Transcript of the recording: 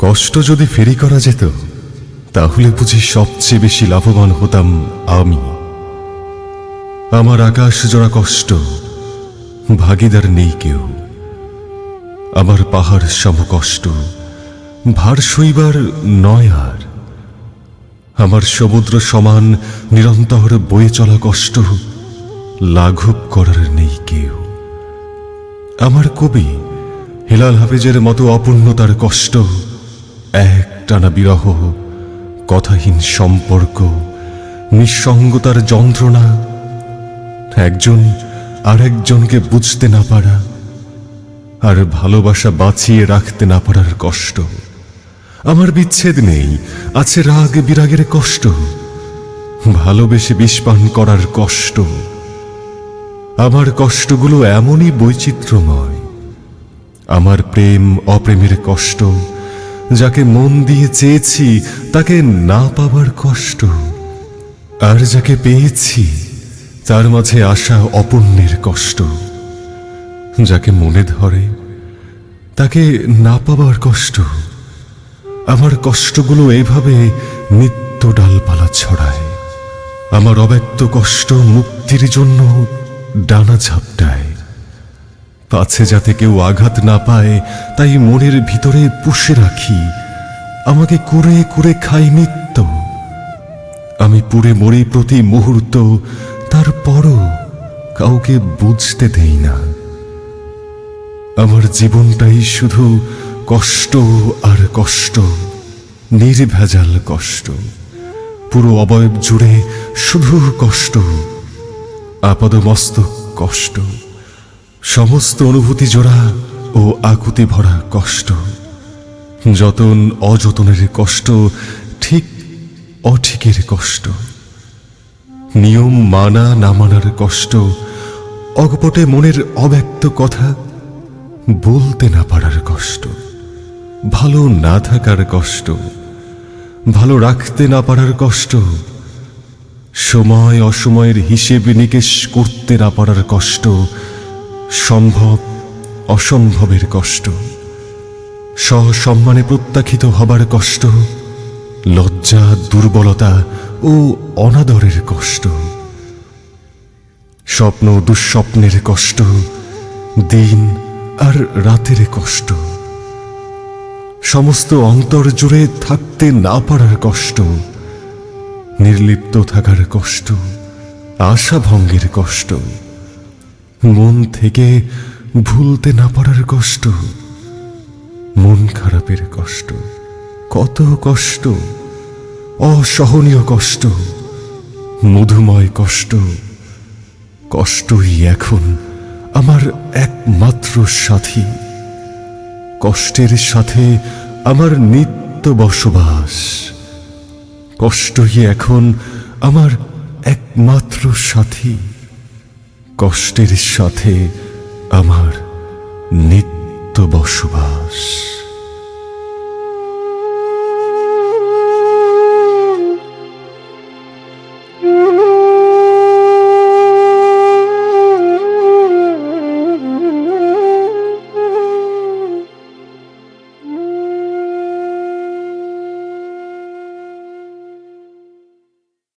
কষ্ট যদি ফেরি করা যেত তাহলে বুঝি সবচেয়ে বেশি লাভবান হতাম আমি। আমার আকাশ জোড়া কষ্ট ভাগিদার নেই কেউ, আমার পাহাড় সম কষ্ট ভার সইবার নয় আর। আমার সমুদ্র সমান নিরন্তর বয়ে চলা কষ্ট লাঘব করার নেই কেউ। আমার কবি হেলাল হাফেজের মতো অপূর্ণতার কষ্ট, এক টানা বিরহ, কথাহীন সম্পর্ক, নিঃসঙ্গতার যন্ত্রণা, একজন আরেকজনকে বুঝতে না পারা আর ভালোবাসা বাঁচিয়ে রাখতে না পারার কষ্ট। আমার বিচ্ছেদ নেই, আছে রাগ বিরাগের কষ্ট, ভালোবেসে বিষপান করার কষ্ট। আমার কষ্টগুলো এমনই বৈচিত্র্যময়। আমার প্রেম অপ্রেমের কষ্ট, যাকে মন দিয়ে চেয়েছি তাকে না পাবার কষ্ট, আর যাকে পেয়েছি তার মাঝে আসা অপূর্ণের কষ্ট। যাকে মনে ধরে তাকে না পাবার কষ্ট। আমার কষ্টগুলো এইভাবে নিত্য ডালপালা ছড়ায়। আমার অব্যক্ত কষ্ট মুক্তির জন্য ডানা ঝাপটায়, পাছে যাতে কেউ আঘাত না পায় তাই মনের ভিতরে পুষে রাখি। আমাকে কুরে কুরে খাই নিত্য, আমি পুড়ে মরি প্রতি মুহূর্ত, তারপরও কাউকে বুঝতে দেই না। আমার জীবনটাই শুধু কষ্ট আর কষ্ট, নির্ভেজাল কষ্ট। পুরো অবয়ব জুড়ে শুধু কষ্ট, আপাদমস্তক কষ্ট, সমস্ত অনুভূতি জোড়া ও আকুতি ভরা কষ্ট। যতন অযতনের কষ্ট, ঠিক অঠিকের কষ্ট, নিয়ম মানা না মানার কষ্ট, অকপটে মনের অব্যক্ত কথা বলতে না পারার কষ্ট, ভালো না থাকার কষ্ট, ভালো রাখতে না পারার কষ্ট, সময় অসময়ের হিসেব নিকেশ করতে না পারার কষ্ট, সম্ভব অসম্ভবের কষ্ট, সসম্মানে প্রত্যাখ্যিত হবার কষ্ট, লজ্জা দুর্বলতা ও অনাদরের কষ্ট, স্বপ্ন দুঃস্বপ্নের কষ্ট, দিন আর রাতের কষ্ট, সমস্ত অন্তর জুড়ে থাকতে না পারার কষ্ট, নির্লিপ্ত থাকার কষ্ট, আশা ভঙ্গের কষ্ট, মন থেকে ভুলতে না পারার কষ্ট, মন খারাপের কষ্ট, কত কষ্ট, অসহনীয় কষ্ট, মধুময় কষ্ট। কষ্টই এখন আমার একমাত্র সাথী, কষ্টের সাথে আমার নিত্য বসবাস। কষ্টই এখন আমার একমাত্র সাথী, কষ্টের সাথে আমার নিত্য বসবাস।